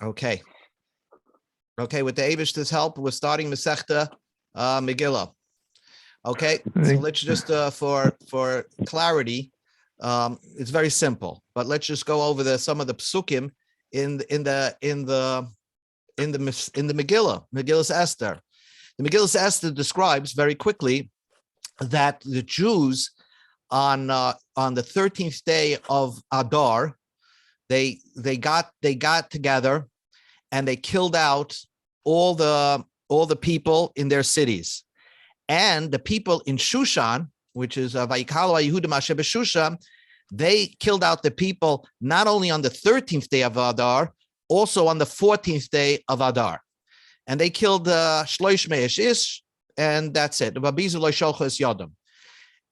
Okay. Okay, with the Eibishter's help, we're starting Masechta Megillah. Okay, so let's just for clarity, it's very simple, but let's just go over some of the psukim in the Megillah, Megillah's Esther. The Megillah's Esther describes very quickly that the Jews on the 13th day of Adar, they got together and they killed out all the people in their cities. And the people in Shushan, which is Vayikalu Yehudim Asher b'Shushan, they killed out the people not only on the 13th day of Adar, also on the 14th day of Adar. And they killed Shloish Me'esh Ish, and that's it.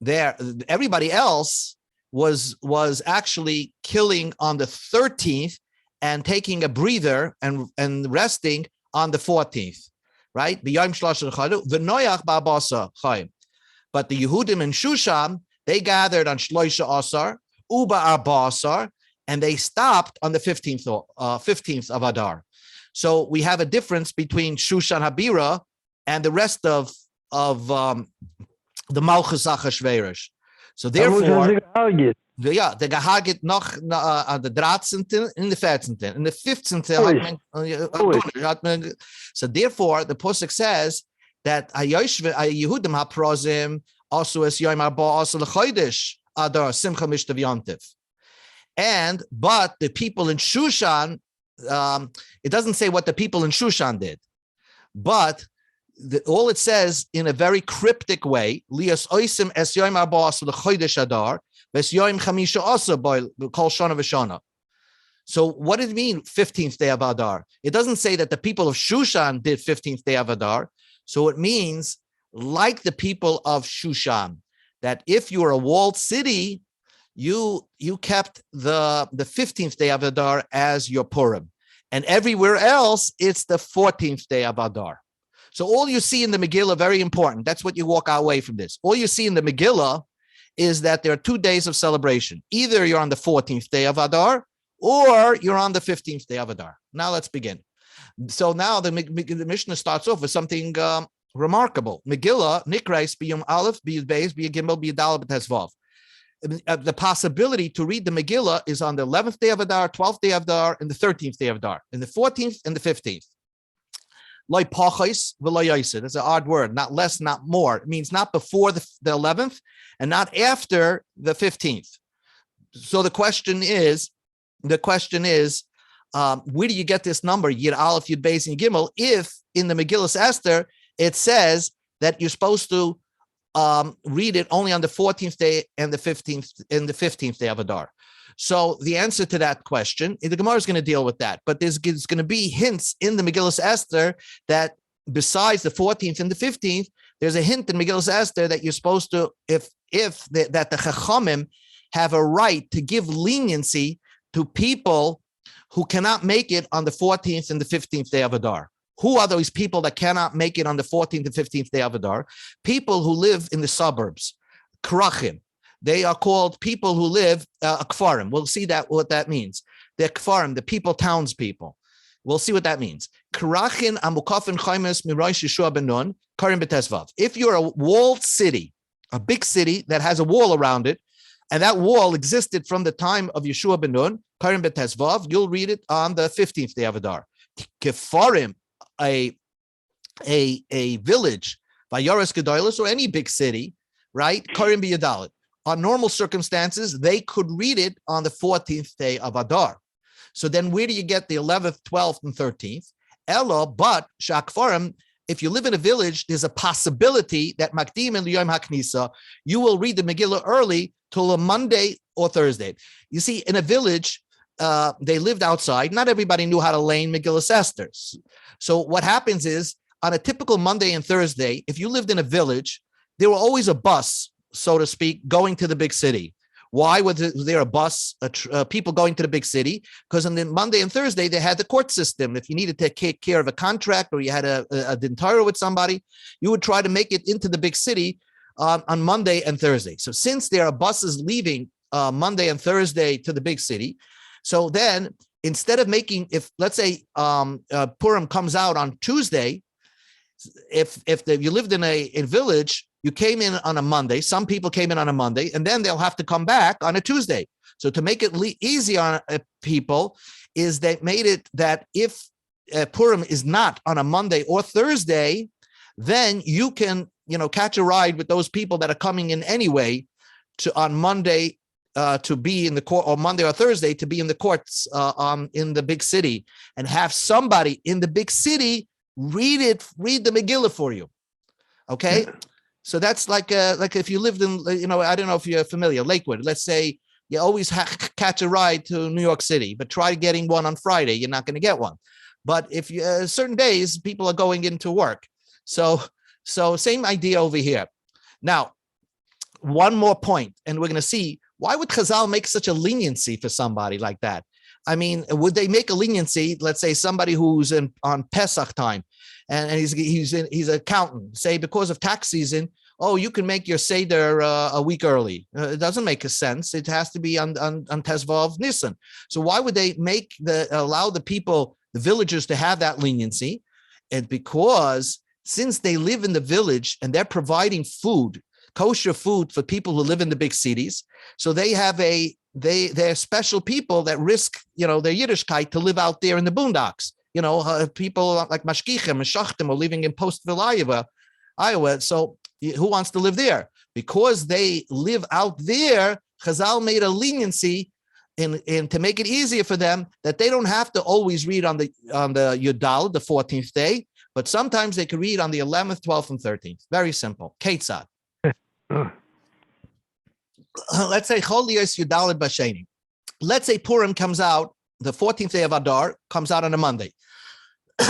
There, everybody else was actually killing on the 13th and taking a breather and resting on the 14th. Right? But the Yehudim in Shushan, they gathered on Shloisha Asar, Uba Arba Asar, and they stopped on the 15th of Adar. So we have a difference between Shushan Habira and the rest of the Malchus Achashverosh. So therefore, ja, der Gehagit noch an der 13. in the 14. In the 15th. So therefore, the Pasuk says that Yehudim haprozim also es Yom Arba also lechodesh Adar Simcha Mishtav Yontif. But the people in Shushan, it doesn't say what the people in Shushan did, but all it says in a very cryptic way, Lias Oisim es Yom Arba also lechodesh Adar. So what does it mean, 15th day of Adar? It doesn't say that the people of Shushan did 15th day of Adar. So it means, like the people of Shushan, that if you were a walled city, you kept the 15th day of Adar as your Purim. And everywhere else, it's the 14th day of Adar. So all you see in the Megillah, very important. That's what you walk away from this. All you see in the Megillah is that there are 2 days of celebration. Either you're on the 14th day of Adar, or you're on the 15th day of Adar. Now let's begin. So now the Mishnah starts off with something remarkable. Megillah, Nikrais, B'yom Aleph, B'yud Beis, B'yud Gimel, B'yud Daled, B'tezvav. The possibility to read the Megillah is on the 11th day of Adar, 12th day of Adar, and the 13th day of Adar, and the 14th and the 15th. Loi pachos v'lo yoseh. That's an odd word. Not less, not more. It means not before the 11th and not after the 15th. So the question is, where do you get this number? Yid Aleph, Yud Beis, and Gimel. If in the Megillah's Esther it says that you're supposed to read it only on the 14th day and the 15th day of Adar. So the answer to that question, the Gemara is going to deal with that, but there's going to be hints in the Megillah's Esther that besides the 14th and the 15th, there's a hint in Megillah's Esther that you're supposed to, that the Chachamim have a right to give leniency to people who cannot make it on the 14th and the 15th day of Adar. Who are those people that cannot make it on the 14th and 15th day of Adar? People who live in the suburbs, Krachim. They are called people who live Kfarim. We'll see what that means. They're Kfarim, the people, townspeople. We'll see what that means. Krachin amukafin chaimes mirosh Yeshua Bennun karim b'tezvav. If you're a walled city, a big city that has a wall around it, and that wall existed from the time of Yeshua Bennun karim b'tezvav, you'll read it on the 15th day of Adar. Kfarim, a village, Vayaras Gedolos, or any big city, right? Karim b'yadalit. On normal circumstances, they could read it on the 14th day of Adar. So then where do you get the 11th, 12th, and 13th? Ella, but Shakfarim, if you live in a village, there's a possibility that Makdim and Yom HaKnisa, you will read the Megillah early till a Monday or Thursday. You see, in a village, they lived outside. Not everybody knew how to lane Megillah Esther. So what happens is, on a typical Monday and Thursday, if you lived in a village, there were always a bus, so to speak, going to the big city. Why was there a bus, people going to the big city? Because on the Monday and Thursday, they had the court system. If you needed to take care of a contract or you had a dintara with somebody, you would try to make it into the big city on Monday and Thursday. So since there are buses leaving Monday and Thursday to the big city, so then instead of making, if let's say Purim comes out on Tuesday, if you lived in a village, you came in on a Monday, some people came in on a Monday, and then they'll have to come back on a Tuesday. So to make it easy on people is they made it that if Purim is not on a Monday or Thursday, then you can, catch a ride with those people that are coming in anyway on Monday to be in the court, or Monday or Thursday to be in the courts in the big city, and have somebody in the big city read the Megillah for you. Okay. Yeah. So that's like if you lived in, I don't know if you're familiar, Lakewood, let's say you always catch a ride to New York City, but try getting one on Friday. You're not going to get one. But if you certain days people are going into work. So same idea over here. Now, one more point, and we're going to see, why would Chazal make such a leniency for somebody like that? I mean, would they make a leniency? Let's say somebody who's on Pesach time, and he's an accountant. Say because of tax season, you can make your seder a week early. It doesn't make a sense. It has to be on Tezvav Nisan. So why would they allow the people, the villagers, to have that leniency? And because since they live in the village and they're providing food, kosher food for people who live in the big cities, so they have they're special people that risk, their Yiddishkeit to live out there in the boondocks. People like Mashkichim and Shachtim are living in Postville, Iowa. So who wants to live there? Because they live out there, Chazal made a leniency in to make it easier for them, that they don't have to always read on the Yudal, the 14th day, but sometimes they could read on the 11th, 12th, and 13th. Very simple. Ketzad. Let's say Cholios Yudalid Basheni. Let's say Purim comes out, the 14th day of Adar comes out on a Monday.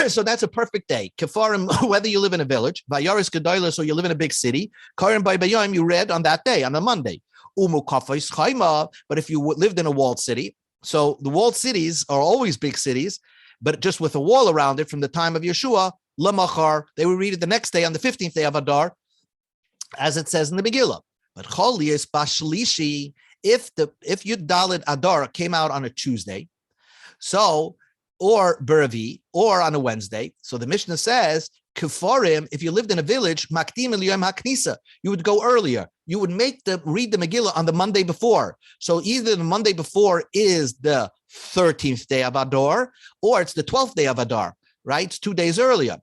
So that's a perfect day. Kefarim, whether you live in a village, Vayaris Gedolos, or you live in a big city, Karim by Bayom, you read on that day, on a Monday. But if you lived in a walled city, so the walled cities are always big cities, but just with a wall around it from the time of Yeshua, Lamachar, they would read it the next day on the 15th day of Adar, as it says in the Megillah. But Cholios Bashlishi, if Yud Adar came out on a Tuesday, or Beravi, or on a Wednesday, so the Mishnah says, Kefarim, if you lived in a village, Makdim Eliyam HaKnisa, you would go earlier. You would read the Megillah on the Monday before. So either the Monday before is the 13th day of Adar, or it's the 12th day of Adar, right? It's 2 days earlier.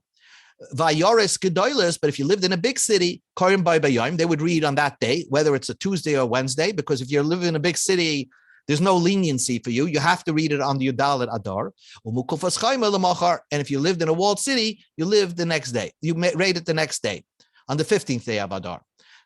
Vayaris Gedolos, but if you lived in a big city, Karim by Bayom, they would read on that day, whether it's a Tuesday or Wednesday, because if you're living in a big city, there's no leniency for you. You have to read it on the Yudal at Adar. And if you lived in a walled city, you live the next day. You read it the next day, on the 15th day of Adar.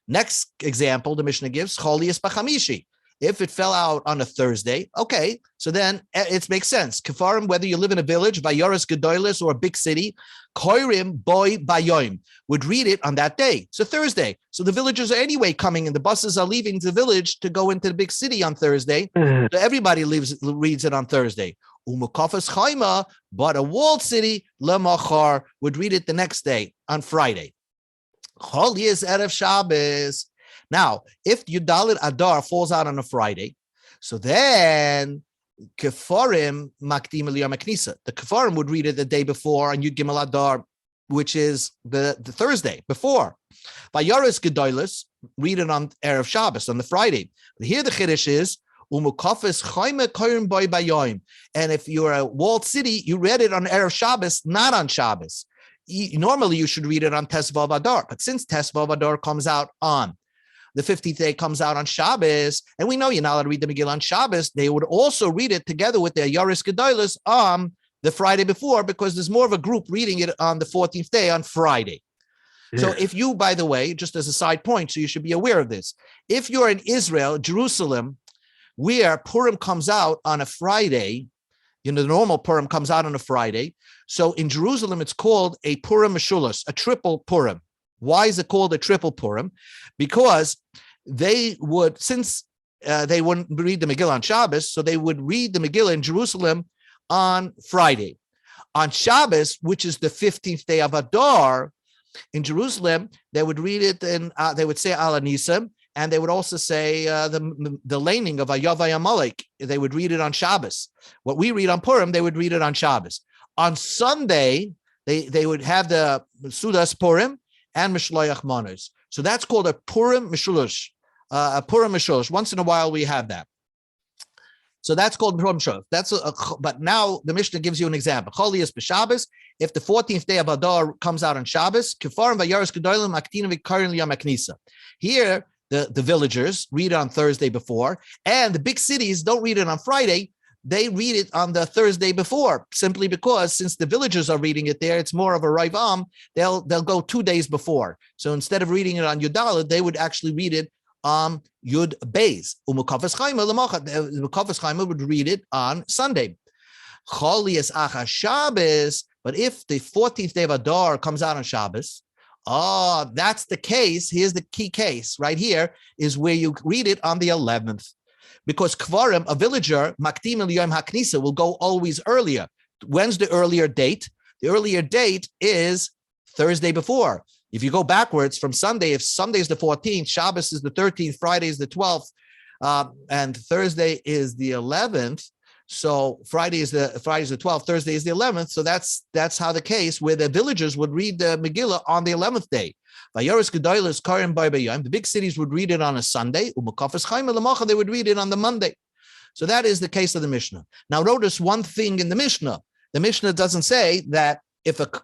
Next example, the Mishnah gives, Cholios B'chamishi. If it fell out on a Thursday, okay, so then it makes sense. Kefarim, whether you live in a village, Vayaris Gedolos, or a big city, Koirim Boy Bayoim would read it on that day. It's a Thursday. So the villagers are anyway coming, and the buses are leaving the village to go into the big city on Thursday. So everybody reads it on Thursday. Umukafas Chaima, but a walled city, Lemachar, would read it the next day on Friday. Cholios Erev Shabbos. Now, if Yudalit Adar falls out on a Friday, so then Kefarim Makdim Eliyam HaKnisa. The Kefarim would read it the day before on Yud Gimel Adar, which is the Thursday before. Vayaris Gedolos, read it on Erev Shabbos, on the Friday. But here the Chiddush is, Umukafis Chaime Koyim Boy Bayoim. And if you're a walled city, you read it on Erev Shabbos, not on Shabbos. Normally you should read it on Tesvav Adar, but since Tesvav Adar comes out on the 15th day, comes out on Shabbos, and we know you're not allowed to read the Megillah on Shabbos, they would also read it together with their Yaris Gedolos on the Friday before, because there's more of a group reading it on the 14th day on Friday. Yeah. So if you, by the way, just as a side point, so you should be aware of this, if you're in Israel, Jerusalem, where Purim comes out on a Friday, the normal Purim comes out on a Friday. So in Jerusalem, it's called a Purim Meshulas, a triple Purim. Why is it called a triple Purim? Because they would, since they wouldn't read the Megillah on Shabbos, so they would read the Megillah in Jerusalem on Friday. On Shabbos, which is the 15th day of Adar, in Jerusalem, they would read it and they would say Al Anisam, and they would also say the laning of Ayavay Amalek. They would read it on Shabbos. What we read on Purim, they would read it on Shabbos. On Sunday, they would have the Sudas Purim and Mishloach Manos. So that's called a Purim Mishulush. A Purim Mishulush. Once in a while, we have that. So that's called Purim Mishulush. But now the Mishnah gives you an example. Cholias b'Shabbos. If the 14th day of Adar comes out on Shabbos, Kifarim v'Yaros Gedolim Aktina v'Karin Liyam Aknisa. Here, the villagers read it on Thursday before, and the big cities don't read it on Friday. They read it on the Thursday before, simply because since the villagers are reading it there, it's more of a Raivam, they'll go 2 days before. So instead of reading it on Yudalad, they would actually read it on Yud Beis. Umukafas Chaima would read it on Sunday. Cholias Acha Shabbos, but if the 14th day of Adar comes out on Shabbos, that's the case. Here's the key case right here is where you read it on the 11th. Because Kvarim, a villager, Makdim El Yom HaKnisa, will go always earlier. When's the earlier date? The earlier date is Thursday before. If you go backwards from Sunday, if Sunday is the 14th, Shabbos is the 13th, Friday is the 12th, and Thursday is the 11th. So Friday is the 12th, Thursday is the 11th. So that's how the case where the villagers would read the Megillah on the 11th day. The big cities would read it on a Sunday. They would read it on the Monday. So that is the case of the Mishnah. Now notice one thing in the Mishnah. The Mishnah doesn't say that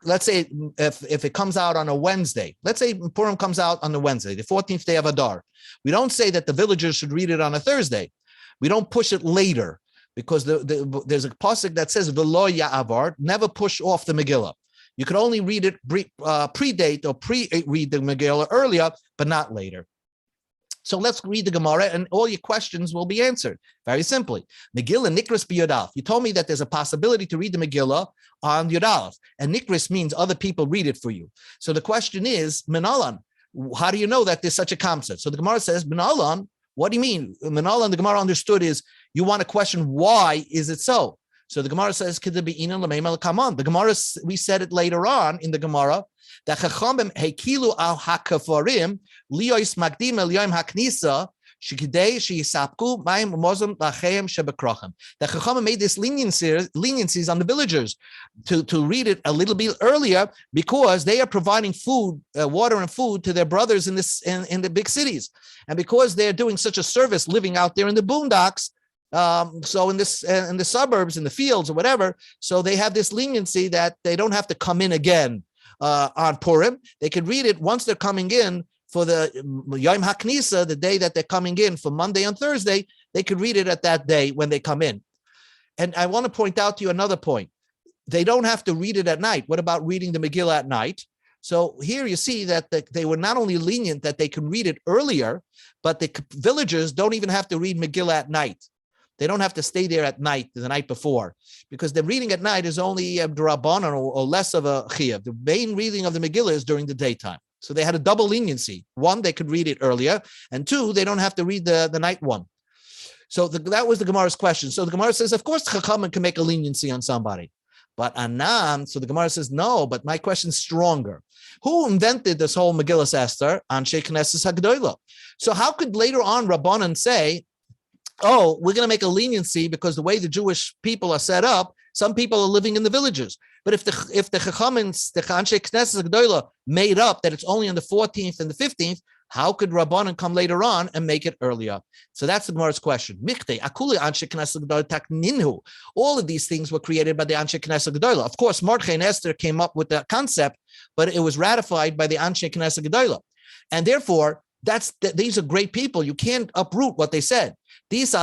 let's say if it comes out on a Wednesday, let's say Purim comes out on a Wednesday, the 14th day of Adar. We don't say that the villagers should read it on a Thursday. We don't push it later. Because there's a pasuk that says "V'lo ya'avar," never push off the Megillah. You can only read it predate or pre-read the Megillah earlier, but not later. So let's read the Gemara, and all your questions will be answered very simply. Megillah nikras b'yodalef. You told me that there's a possibility to read the Megillah on Yodalef, and nikras means other people read it for you. So the question is, Minalan, how do you know that there's such a concept? So the Gemara says, Minalan. What do you mean? Minalan, the Gemara understood is you want to question why is it so? So the Gemara says, could there be inan l'meimel kaman? The Gemara, we said it later on in the Gemara, that chachamim hekilu al hakafarim liyos magdim el yom haknisa shekidei sheyisapku ma'im mozum lachem shebekrochem. The chachamim made this leniencies on the villagers to read it a little bit earlier because they are providing food, water and food to their brothers in the big cities, and because they're doing such a service living out there in the boondocks. So in the suburbs, in the fields or whatever, so they have this leniency that they don't have to come in again on Purim. They could read it once they're coming in for the Yom HaKnisa, the day that they're coming in for Monday and Thursday. They could read it at that day when they come in. And I want to point out to you another point. They don't have to read it at night. What about reading the Megillah at night? So here you see that they were not only lenient that they can read it earlier, but the villagers don't even have to read Megillah at night. They don't have to stay there at night, the night before, because the reading at night is only a drabanan or less of a chiyuv. The main reading of the Megillah is during the daytime. So they had a double leniency. One, they could read it earlier, and two, they don't have to read the night one. So that was the Gemara's question. So the Gemara says, of course, Chachamim can make a leniency on somebody. But Anan, so the Gemara says, no, but my question's stronger. Who invented this whole Megillah Esther? Anshe Knesset HaGedolah. So how could later on Rabbanan say, oh, we're going to make a leniency because the way the Jewish people are set up, some people are living in the villages. But if the Chachamim, the Anshe Knesset HaGedolah made up that it's only on the 14th and the 15th, how could Rabbanan come later on and make it earlier? So that's the Gemara's question. All of these things were created by the Anshe Knesset HaGedolah. Of course, Mordechai and Esther came up with that concept, but it was ratified by the Anshe Knesset HaGedolah. And therefore, these are great people. You can't uproot what they said. If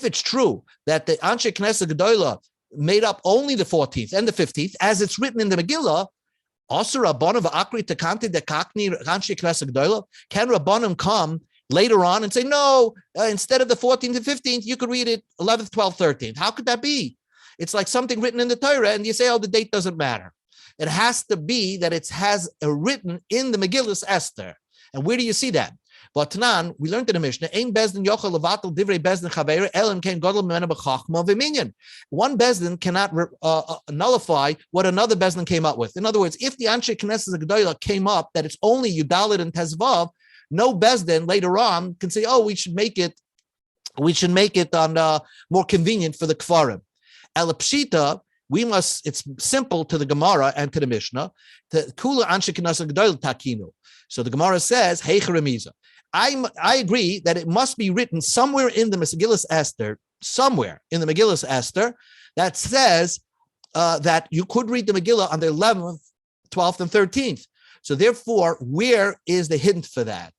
it's true that the Anshe Knesset HaGedolah made up only the 14th and the 15th, as it's written in the Megillah, can Rabbanim come later on and say, no, instead of the 14th and 15th, you could read it 11th, 12th, 13th. How could that be? It's like something written in the Torah, and you say, oh, the date doesn't matter. It has to be that it has written in the Megillah Esther. And where do you see that? But Tanan, we learned in the Mishnah, Ein Bezdin yochel levatel divrei Bezdin chaveira elam kein gadol mimena b'chachma v'minyan. One Bezdin cannot nullify what another Bezdin came up with. In other words, if the Anshe Knesset Gedolah came up that it's only Yudalit and Tezvav, no Bezdin later on can say, oh, we should make it on more convenient for the Kfarim. Elapshita, it's simple to the Gemara and to the Mishnah. Kula Anshe Knesset Gedolah takinu. So the Gemara says, hey Cheremiza. I agree that it must be written somewhere in the Megillah Esther, that says that you could read the Megillah on the 11th, 12th, and 13th. So therefore, where is the hint for that?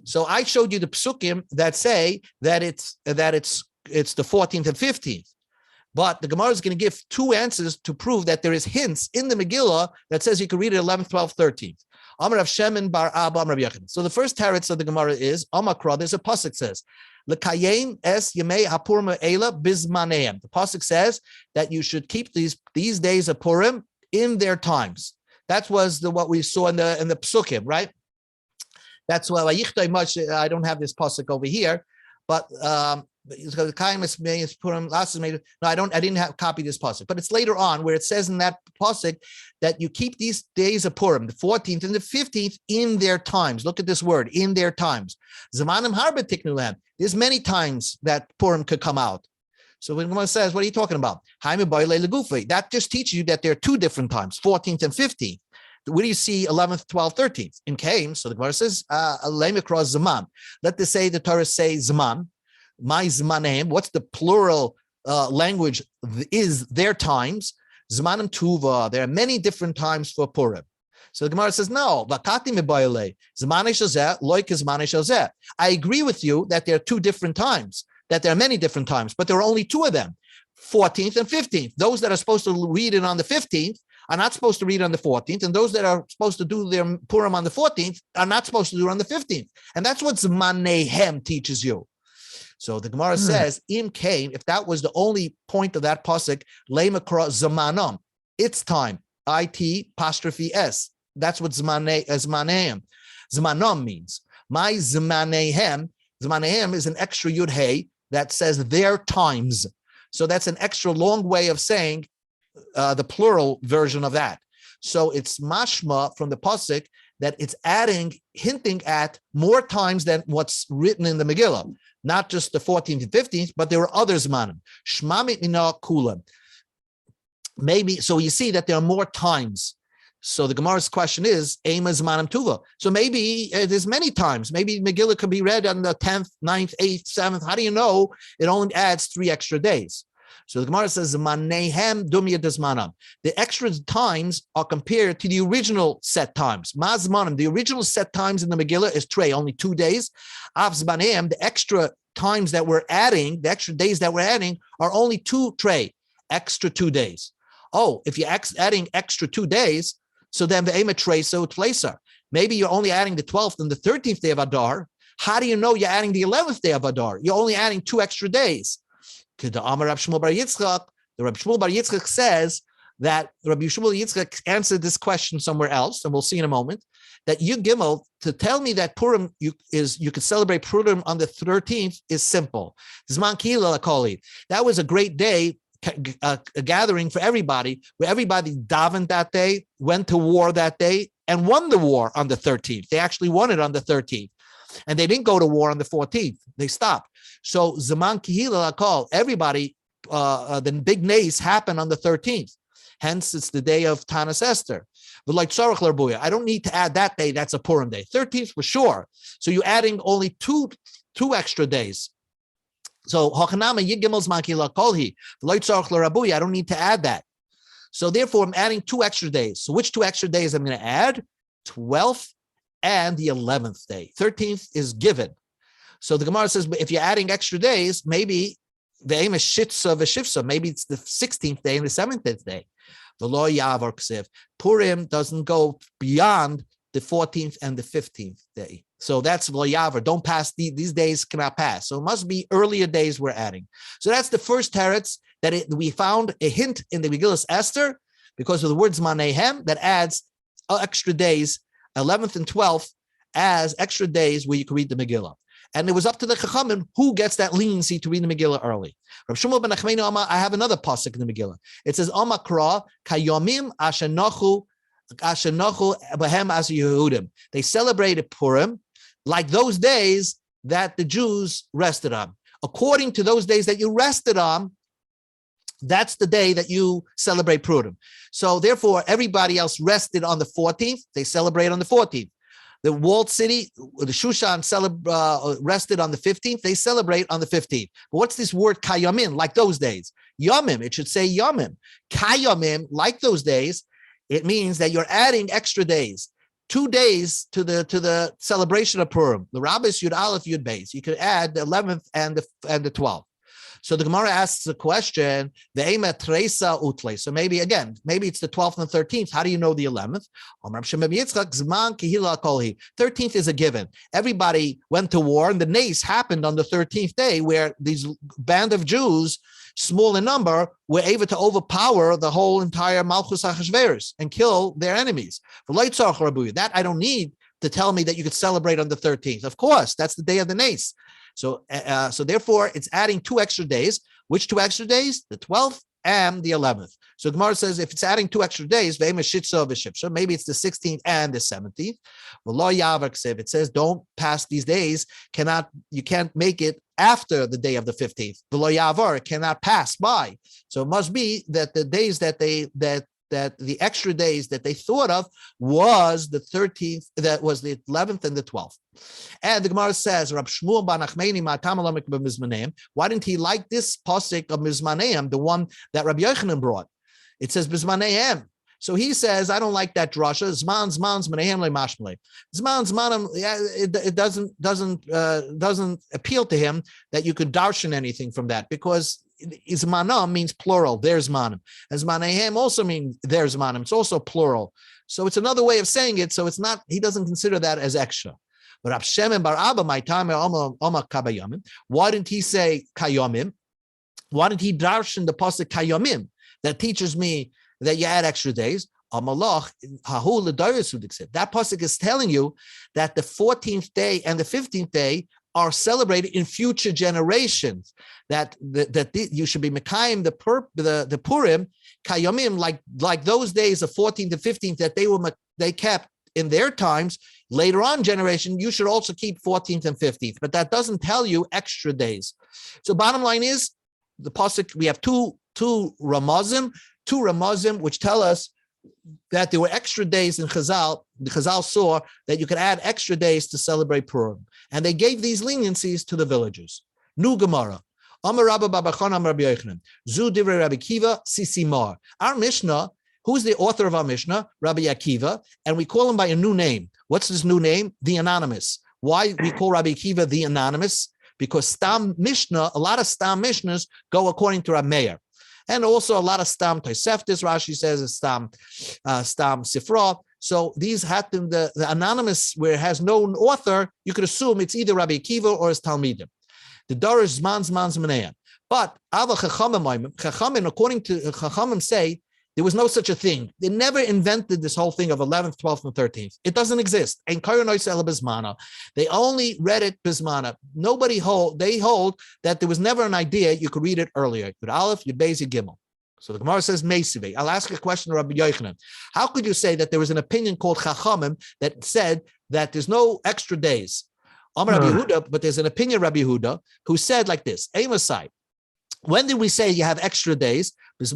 So I showed you the psukim that say that it's the 14th and 15th. But the Gemara is going to give two answers to prove that there is hints in the Megillah that says you can read it 11th, 12th, 13th. Amar Rav Shemin bar Abba Amar Rav Yechon. So the first teretz of the Gemara is Amakra. There's a pasuk says L'kayem es yemei hapurim eila bizmaneim. The pasuk says that you should keep these days of Purim in their times. That was what we saw in the psukim, right? That's why I don't have this pasuk over here, but no, I didn't copy this pasuk, but it's later on where it says in that pasuk that you keep these days of Purim, the 14th and the 15th, in their times. Look at this word, in their times. Zamanim harbe tiknulam. There's many times that Purim could come out. So when someone says, what are you talking about? That just teaches you that there are two different times, 14th and 15th. Where do you see 11th, 12th, 13th? In Kaim, so the Gemara says, zaman. Let the Torah say zaman. My zmanim, what's the plural language is their times? Zmanim tuva. There are many different times for Purim. So the Gemara says, no, I agree with you that there are two different times, that there are many different times, but there are only two of them, 14th and 15th. Those that are supposed to read it on the 15th are not supposed to read on the 14th, and those that are supposed to do their Purim on the 14th are not supposed to do it on the 15th. And that's what Zmanehem teaches you. So the Gemara says, Im Kain, if that was the only point of that pasuk, Leimakra Zamanam, it's time, it apostrophe s. That's what Zmanehem. Zmanam means. My Zmanehem is an extra yud hey that says their times. So that's an extra long way of saying the plural version of that. So it's mashma from the pasuk that it's hinting at more times than what's written in the Megillah. Not just the 14th and 15th, but there were others, manim. Shmamit mina kulam. Maybe, so you see that there are more times. So the Gemara's question is, Ema zmanim tuva. So maybe there's many times. Maybe Megillah could be read on the 10th, 9th, 8th, 7th. How do you know? It only adds 3 extra days. So the Gemara says, Zmanehem dumya desmanam. The extra times are compared to the original set times. Mazmanim, the original set times in the Megillah is trey, only 2 days. Av zmanehem, the extra times that we're adding, the extra days that we're adding are only 2 trey, extra 2 days. Oh, if you're adding extra 2 days, so then the ema trey, so tleser. Maybe you're only adding the 12th and the 13th day of Adar. How do you know you're adding the 11th day of Adar? You're only adding 2 extra days. The Rabbi Shmuel Bar Yitzchak says that Rabbi Shmuel Yitzchak answered this question somewhere else, and we'll see in a moment, that Yud Gimel, to tell me that Purim you could celebrate Purim on the 13th is simple. Zman Kila Lakoli. That was a great day, a gathering for everybody, where everybody davened that day, went to war that day, and won the war on the 13th. They actually won it on the 13th. And they didn't go to war on the 14th. They stopped. So Zaman Kihila Lakol, everybody, the big nays happened on the 13th. Hence, it's the day of Tanas Esther. I don't need to add that day. That's a Purim day. 13th for sure. So you're adding only two extra days. So I don't need to add that. So therefore, I'm adding 2 extra days. So which 2 extra days I'm going to add? 12th and the 11th day. 13th is given. So the Gemara says, if you're adding extra days, maybe the aim is shitza v'shivsa. Maybe it's the 16th day and the 17th day. The law yavar ksiv. Purim doesn't go beyond the 14th and the 15th day. So that's lo yavar. Don't pass, these days cannot pass. So it must be earlier days we're adding. So that's the first teretz that we found a hint in the Megillah Esther because of the words manehem that adds extra days, 11th and 12th, as extra days where you could read the Megillah. And it was up to the Chachamim who gets that leniency to read the Megillah early. Rav Shmuel ben Nachmani Amar, I have another pasuk in the Megillah. It says, Amar Kra, Kayomim Ashenochu Bahem as Yehudim. They celebrated Purim like those days that the Jews rested on. According to those days that you rested on, that's the day that you celebrate Purim. So therefore, everybody else rested on the 14th. They celebrate on the 14th. The walled city, the Shushan rested on the 15th. They celebrate on the 15th. But what's this word kayamim, like those days? Yomim, it should say yomim. Kayamim, like those days, it means that you're adding extra days. 2 days to the celebration of Purim. The Rabbis Yud Aleph Yud Beis. You could add the 11th and the 12th. So the Gemara asks the question, the Ema Tresa Utle. So maybe it's the 12th and 13th. How do you know the 11th? 13th is a given. Everybody went to war, and the nace happened on the 13th day, where these band of Jews, small in number, were able to overpower the whole entire Malchus HaChashverosh and kill their enemies. That I don't need to tell me that you could celebrate on the 13th. Of course, that's the day of the nace. So therefore, it's adding 2 extra days. Which 2 extra days? The 12th and the 11th. So Gemara says if it's adding 2 extra days, maybe it's the 16th and the 17th. It says don't pass these days. You can't make it after the day of the 15th. It cannot pass by. So it must be that the days that the extra days that they thought of was the 13th, that was the 11th and the 12th. And the Gemara says, Rab Shmuel ben Nachmani, why didn't he like this pasuk of Mizmaneim, the one that Rabbi Yochanan brought? It says Mizmaneim. So he says, I don't like that drasha. Zman zmanehem le mashmale. Zman, it doesn't appeal to him that you could darshan anything from that, because Zmanam means plural. There's manim. As manehem also means there's manim. It's also plural. So it's another way of saying it. So it's not. He doesn't consider that as extra. But Rab Shemen bar Abba, my time kabayamim. Why didn't he say kayamim? Why didn't he darshan the pasuk kayamim that teaches me that you add extra days? That pasuk is telling you that the 14th day and the 15th day are celebrated in future generations. That you should be mekayim the Purim kayomim like those days of 14th to 15th that they kept in their times. Later on generation, you should also keep 14th and 15th, but that doesn't tell you extra days. So bottom line is the pasuk, we have two ramazim which tell us that there were extra days in Chazal. The Chazal saw that you could add extra days to celebrate Purim, and they gave these leniencies to the villagers. Nu Gemara. Amar Rabba Babachon Amar Rabbi Yochanan. Zu Divrei Rabbi Akiva Sisimar. Our Mishnah, who's the author of our Mishnah? Rabbi Akiva, and we call him by a new name. What's his new name? The Anonymous. Why we call Rabbi Akiva the Anonymous? Because Stam Mishnah, a lot of Stam Mishnahs go according to Rabbi Meir. And also a lot of Stam Toseftis, Rashi says, is Stam Sifra. So these had them, the anonymous, where it has no author, you could assume it's either Rabbi Akiva or his Talmidim. The Dorish Zman Zmaneim. But Ava Chachamim, according to Chachamim, say there was no such a thing. They never invented this whole thing of 11th, 12th, and 13th. It doesn't exist. They only read it bismana. They hold that there was never an idea you could read it earlier. Yud Aleph, Yud Beis, Yud Gimel. So the Gemara says Meisive. I'll ask a question to Rabbi Yochanan. How could you say that there was an opinion called Chachamim that said that there's no extra days? Amar Rabbi Yehuda, but there's an opinion Rabbi Yehuda who said like this: Amosai. When did we say you have extra days? When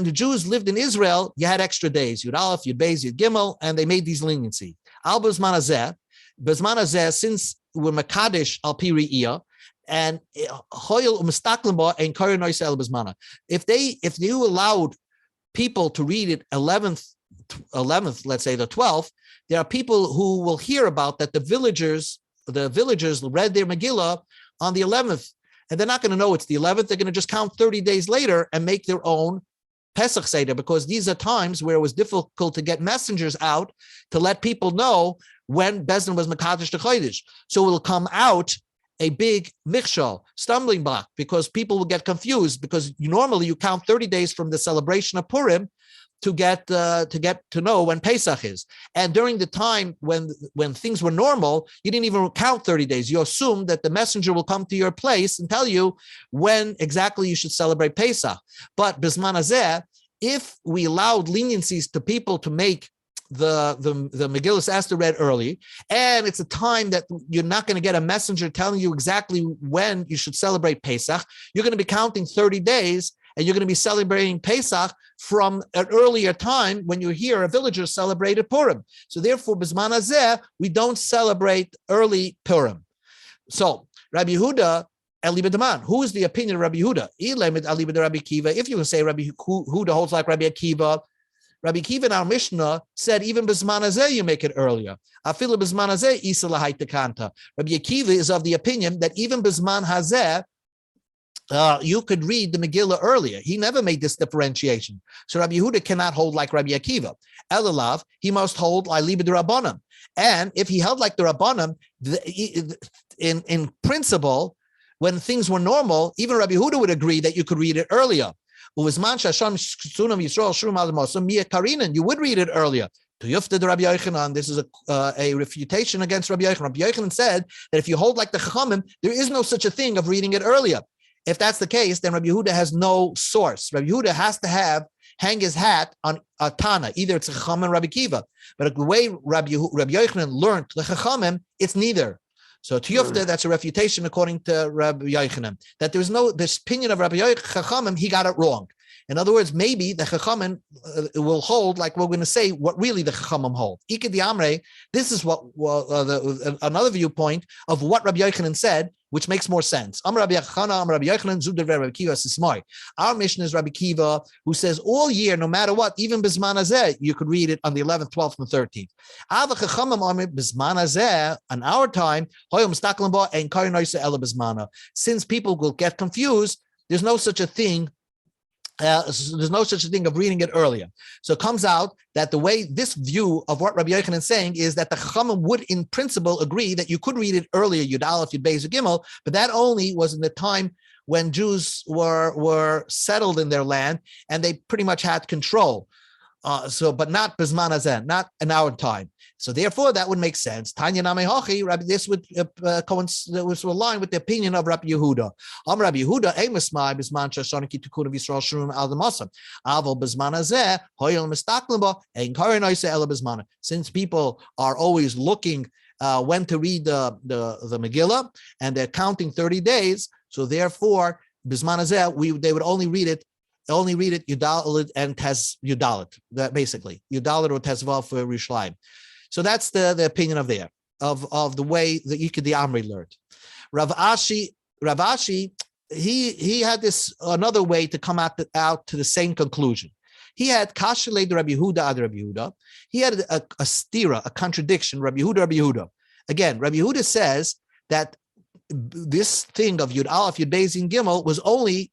the Jews lived in Israel, you had extra days. Yud Aleph, Yud Beis, Yud Gimel, and they made these leniency. Al Bezman Hazeh, since we're Makadish al Pi Re'iyah, and Hoyel Umistaklimba and Karin Noisel Bezmana. If you allowed people to read it 11th, let's say the 12th, there are people who will hear about that the villagers read their Megillah on the 11th, and they're not going to know it's the 11th. They're going to just count 30 days later and make their own Pesach Seder, because these are times where it was difficult to get messengers out to let people know when Bezdin was Mekadosh to Chodesh. So it will come out a big michshal, stumbling block, because people will get confused, because normally you count 30 days from the celebration of Purim, to get to know when Pesach is. And during the time when things were normal, you didn't even count 30 days. You assumed that the messenger will come to your place and tell you when exactly you should celebrate Pesach. But Bisman Hazeh, if we allowed leniencies to people to make the Megillah Esther read early, and it's a time that you're not going to get a messenger telling you exactly when you should celebrate Pesach, you're going to be counting 30 days, and you're going to be celebrating Pesach from an earlier time when you hear a villager celebrated Purim. So therefore, Bisman Hazeh, we don't celebrate early Purim. So Rabbi Yehuda, Eliba Daman, who is the opinion of Rabbi Yehuda? If you can say Rabbi Yehuda holds like Rabbi Akiva, Rabbi Akiva in our Mishnah said even Bisman Hazeh you make it earlier. Afilu Bisman Hazeh isa lahayta kanta. Rabbi Akiva is of the opinion that even Bisman Hazeh you could read the Megillah earlier. He never made this differentiation. So Rabbi Yehuda cannot hold like Rabbi Akiva. Elalav, he must hold like Liba de Rabbanim. And if he held like the Rabbanim, in principle, when things were normal, even Rabbi Yehuda would agree that you could read it earlier. You would read it earlier. This is a refutation against Rabbi Yochanan. Rabbi Yochanan said that if you hold like the Chachamim, there is no such a thing of reading it earlier. If that's the case, then Rabbi Yehuda has no source. Rabbi Yehuda has to hang his hat on a Tana. Either it's a Chacham and Rabbi Kiva. But the way Rabbi Yochanan learned the Chachamim, it's neither. So to Yufta, that's a refutation according to Rabbi Yochanan, that there's no, this opinion of Rabbi Chachamim, he got it wrong. In other words, maybe the Chachamim will hold, like we're going to say, what really the Chachamim hold. Ika di Amre, this is what another viewpoint of what Rabbi Yochanan said, which makes more sense. Our mission is Rabbi Kiva, who says all year, no matter what, even Bisman Hazeh, you could read it on the 11th, 12th, and 13th. On our time, since people will get confused, there's no such a thing. There's no such a thing of reading it earlier. So it comes out that the way this view of what Rabbi Yochanan is saying is that the Chachamim would, in principle, agree that you could read it earlier, Yud Aleph, Yud Beis, Yud Gimel, but that only was in the time when Jews were settled in their land and they pretty much had control. But not Bisman Hazeh, not in our time. So therefore, that would make sense. Tanya Name Hachi, Rabbi, this would align with the opinion of Rabbi Yehuda. Rabbi Yehuda, Emismai, Bisman Shashaniki Tukuna Visral Shurum Al Damasam. Aval Bisman Hazeh, Hoyel Mistaklimba, and Karinaisa Ela Bismana. Since people are always looking when to read the Megillah, and they're counting 30 days, so therefore, Bisman Hazeh, they would only read it Yudalit and Tez Yudalit, that basically Yudalit or Tezvav for Rishleim. So that's the opinion of the way that Yikad the Amri learned. Rav Ashi, he had this another way to come out to the same conclusion. He had Kashalei Rabbi Yehuda ad Rabbi Yehuda. He had a stira, a contradiction. Rabbi Yehuda. Again, Rabbi Yehuda says that this thing of Yud Aleph, Yud Beis, Yud Gimel was only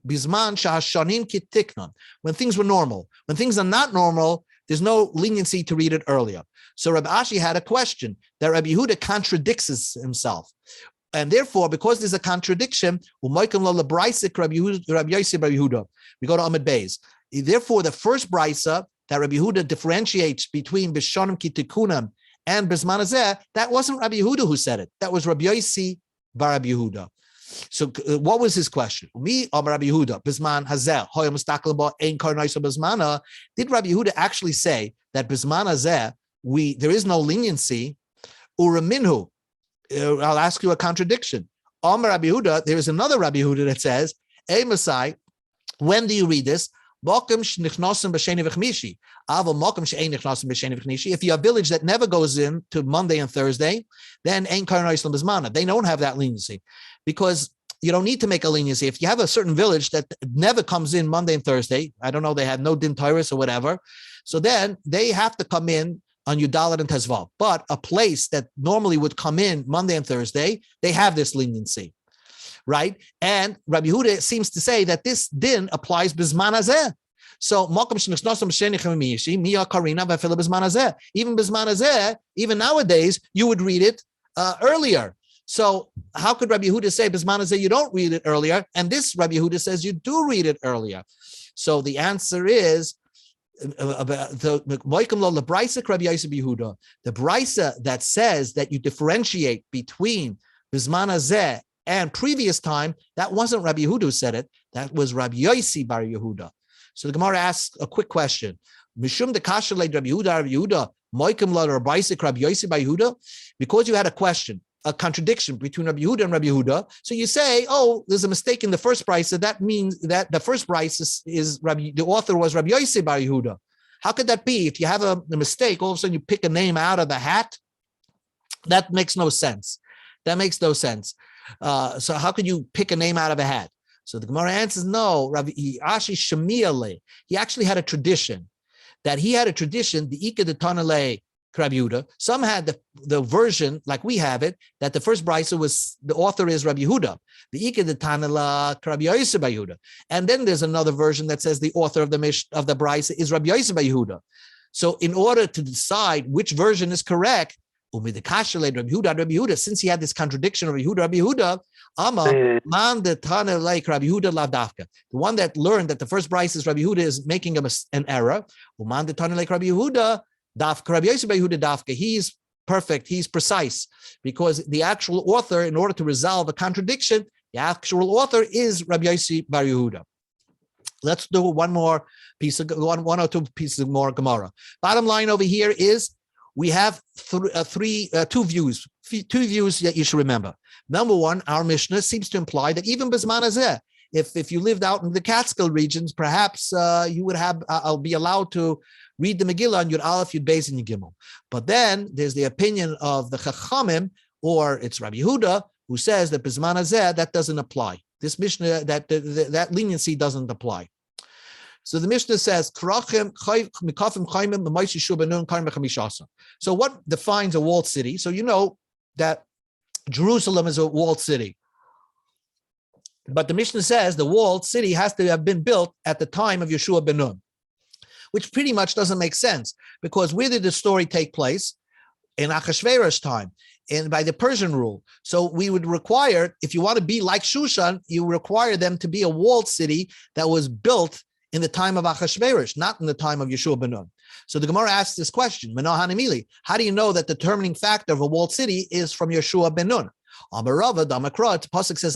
Bisman shahashanim kitiknon, when things were normal. When things are not normal, there's no leniency to read it earlier. So Rabbi Ashi had a question that Rabbi Yehuda contradicts himself. And therefore, because there's a contradiction, we go to Amud Beis. Therefore, the first brisa that Rabbi Yehuda differentiates between Bishanim Kitikunim and Bisman Hazeh, that wasn't Rabbi Yehuda who said it. That was Rabbi Yossi bar Rabbi Yehuda. So what was his question? Me, Rabbi Yehuda, Bisman Hazeh, Hoya Mustaklaba, Ein Karnaisa Bismana. Did Rabbi Yehuda actually say that Bisman Hazeh, there is no leniency? Uraminhu. I'll ask you a contradiction. Rabbi Yehuda, there is another Rabbi Yehuda that says, Hey Masai, when do you read this? If you're a village that never goes in to Monday and Thursday, then Ein Karnaisa Bismana. They don't have that leniency, because you don't need to make a leniency. If you have a certain village that never comes in Monday and Thursday, I don't know, they have no din Tyrus or whatever, so then they have to come in on Yudalit and Tezvav. But a place that normally would come in Monday and Thursday, they have this leniency, right? And Rabbi Yehuda seems to say that this din applies Bisman Hazeh. So even Bisman Hazeh, even nowadays, you would read it earlier. So how could Rabbi Yehuda say Bisman Hazeh you don't read it earlier, and this Rabbi Yehuda says you do read it earlier? So the answer is the brisa that says that you differentiate between Bizman Hazeh and previous time, that wasn't Rabbi Yehuda who said it. That was Rabbi Yossi bar Yehuda. So the Gemara asks a quick question. Mishum de kasher le Rabbi Yehuda, moikim la Rabbi Yossi bar Yehuda. Because you had a question, a contradiction between Rabbi Yehuda and Rabbi Yehuda. So you say, oh, there's a mistake in the first price. So that means that the first price is Rabbi, the author was Rabbi Yossi bar Yehuda. How could that be? If you have a mistake, all of a sudden you pick a name out of the hat. That makes no sense. That makes no sense. So how could you pick a name out of a hat? So the Gemara answers, no, Rabbi Ashi Shemiale. He actually had a tradition. The Ika de Tanale Rabbi Yehuda. Some had the version, like we have it, that the first brisa was, the author is Rabbi Yehuda. The Ika de Tanala Rabbi Yossi bar Yehuda. And then there's another version that says the author of the brisa is Rabbi Yossi bar Yehuda. So in order to decide which version is correct, since he had this contradiction of Rabbi Yehuda, man the Tana like Rabbi Yehuda lavdafka. The one that learned that the first brisa is Rabbi Yehuda is making an error. Man the Tana like Rabbi Yehuda. Rabbi Yossi bar Yehuda dafka. He's perfect. He's precise because the actual author, in order to resolve a contradiction, the actual author is Rabbi Yossi bar Yehuda. Let's do one or two pieces of more Gemara. Bottom line over here is we have two views that you should remember. Number one, our Mishnah seems to imply that even Bizman Hazeh, if you lived out in the Catskill regions, perhaps you would have, I'll be allowed to read the Megillah on Yud Aleph, Yud Beis, and Yud Gimel. But then there's the opinion of the Chachamim, or it's Rabbi Yehuda, who says that Bizman Hazeh, that doesn't apply. This Mishnah, that leniency doesn't apply. So the Mishnah says, so what defines a walled city? So you know that Jerusalem is a walled city. But the Mishnah says the walled city has to have been built at the time of Yeshua Bennun, which pretty much doesn't make sense, because where did the story take place? In Achashverosh's time, and by the Persian rule. So we would require, if you want to be like Shushan, you require them to be a walled city that was built in the time of Achashverosh, not in the time of Yeshua Bennun. So the Gemara asks this question, how do you know that the determining factor of a walled city is from Yeshua Bennun? The Pasuk says,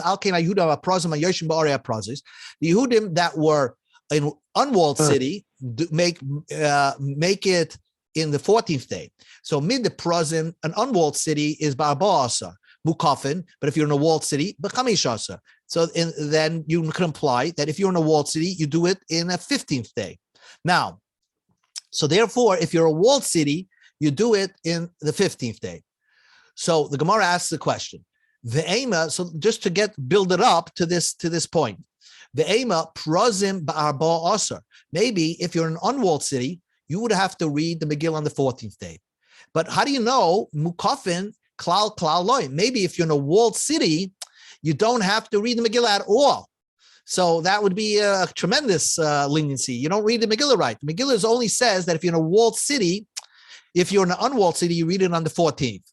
the Yehudim that were in unwalled city make it in the 14th day. So mid the prozim, an unwalled city is Ba'aba'asa, Mukafin, but if you're in a walled city, B'chamishasa. So then you can imply that if you're in a walled city, you do it in a 15th day. Now, so therefore, if you're a walled city, you do it in the 15th day. So the Gemara asks the question, Ve'ema, so just to build it up to this point, Ve'ema prozim ba'arba asar. Maybe if you're in an unwalled city, you would have to read the Megillah on the 14th day. But how do you know mukafin klal loy? Maybe if you're in a walled city, you don't have to read the Megillah at all. So that would be a tremendous leniency. You don't read the Megillah right. The Megillah only says that if you're in a walled city, if you're in an unwalled city, you read it on the 14th.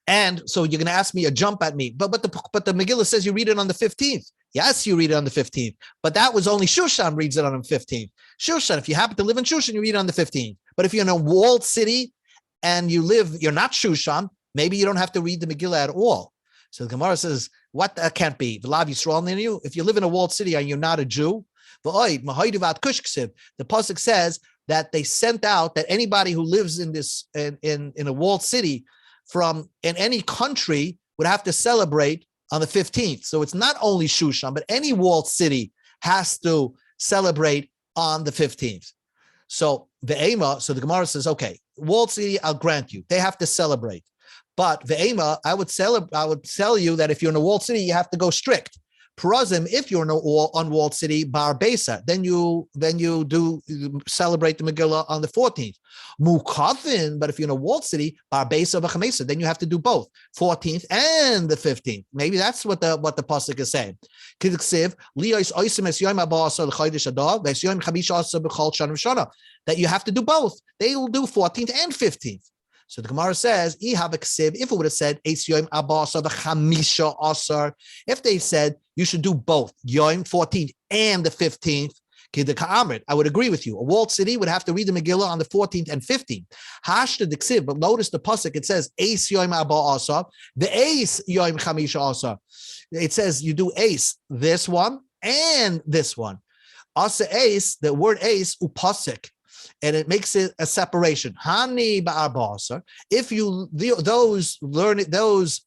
And so you're going to ask me a jump at me, but the Megillah says you read it on the 15th. Yes, you read it on the 15th, but that was only Shushan reads it on the 15th. Shushan, if you happen to live in Shushan, you read it on the 15th. But if you're in a walled city and you're not Shushan, maybe you don't have to read the Megillah at all. So the Gemara says, what that can't be. If you live in a walled city and you're not a Jew, the Pasuk says that they sent out that anybody who lives in this in a walled city from in any country would have to celebrate on the 15th. So it's not only Shushan, but any walled city has to celebrate on the 15th. So the Gemara says, okay, walled city, I'll grant you. They have to celebrate. But Ve'ema, I would tell you that if you're in a walled city, you have to go strict. Purim, if you're in an unwalled city, Bar Besa, then you do celebrate the Megillah on the 14th. Mukafin, but if you're in a walled city, Bar Besa v'Chamesa, then you have to do both, 14th and the 15th. Maybe that's what the pasuk is saying. That you have to do both. They will do 14th and 15th. So the Gemara says, if it would have said, if they said you should do both, Yom 14th and the 15th, I would agree with you. A walled city would have to read the Megillah on the 14th and 15th. Hashta diksiv, but notice the pasuk. It says Eis Yom Abba Asa, the Eis Yom Chamisha Asa. It says you do Eis, this one and this one. Asa Eis, the word Eis upasik, and it makes it a separation. Hani ba'arba Asa. If you those learn it, those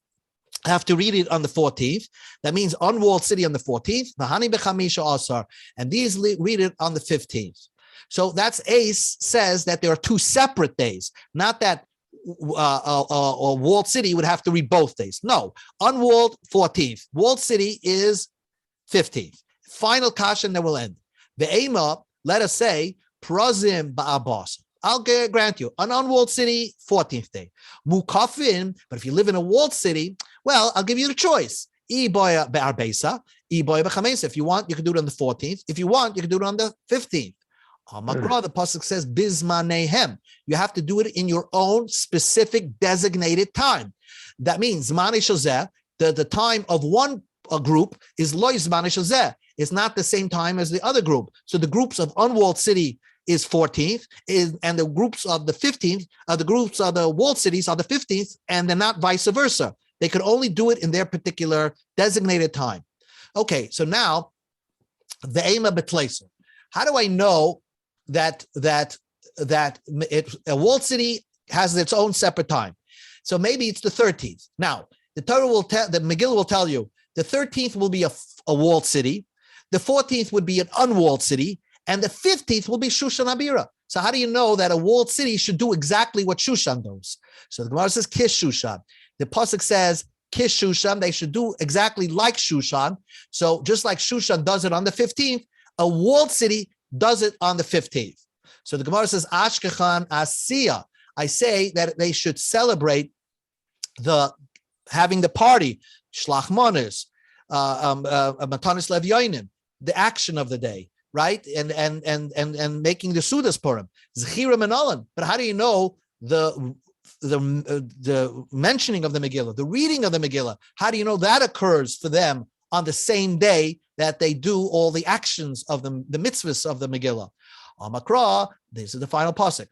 have to read it on the 14th. That means unwalled city on the 14th. Mahani bechamisha asar, and these read it on the 15th. So that's Ace says that there are two separate days, not that a walled city would have to read both days. No, unwalled 14th, walled city is 15th. Final caution that will end. The aim up, let us say, prazim ba'abas. I'll grant you an unwalled city, 14th day. Mukafin, but if you live in a walled city, well, I'll give you the choice. If you want, you can do it on the 14th. If you want, you can do it on the 15th. The pasuk says, Bizmanehem. You have to do it in your own specific designated time. That means Zmane Shazeh, the time of one group is Loy Zmane Shazeh. It's not the same time as the other group. So the groups of unwalled city is 14th, and the groups of the 15th, the groups of the walled cities are the 15th, and they're not vice versa. They could only do it in their particular designated time. Okay, so now the Ema Betleser. How do I know that a walled city has its own separate time? So maybe it's the 13th. Now the Torah will tell, the Megillah will tell you, the 13th will be a walled city, the 14th would be an unwalled city, and the 15th will be Shushan Abira. So how do you know that a walled city should do exactly what Shushan does? So the Gemara says Kish Shushan. The pasuk says Kish Shushan. They should do exactly like Shushan. So just like Shushan does it on the 15th, a walled city does it on the 15th. So the Gemara says Ashkechan Asiya. I say that they should celebrate having the party, Shlach Manos, Matanis Lev Yoinim, the action of the day. Right, and making the Sudas Purim, Zechirim and Olam. But how do you know the mentioning of the Megillah, the reading of the Megillah? How do you know that occurs for them on the same day that they do all the actions of the mitzvahs of the Megillah? Amakra, this is the final pasuk.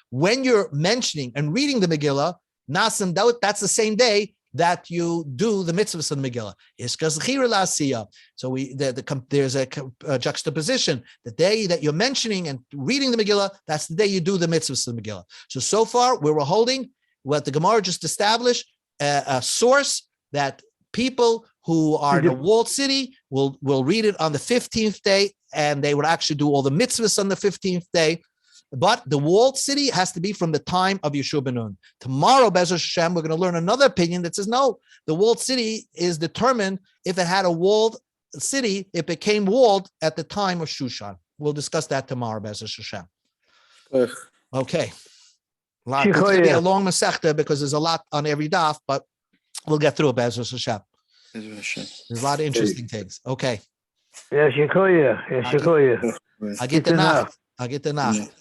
When you're mentioning and reading the Megillah, Nasim Daut, that's the same day that you do the mitzvahs of the Megillah. So there's a juxtaposition. The day that you're mentioning and reading the Megillah, that's the day you do the mitzvahs of the Megillah. So far, we were holding what the Gemara just established, a source that people who are in a walled city will read it on the 15th day, and they would actually do all the mitzvahs on the 15th day. But the walled city has to be from the time of Yeshua Bennun. Tomorrow, Be'ez Hashem, we're going to learn another opinion that says, no, the walled city is determined if it had a walled city, it became walled at the time of Shushan. We'll discuss that tomorrow, Be'ez Hashem. Okay. It's going to be a long Masechta because there's a lot on every daf, but we'll get through it, Be'ez Hashem. There's a lot of interesting things. Okay. Yes, Shikoya. I get the Nacht.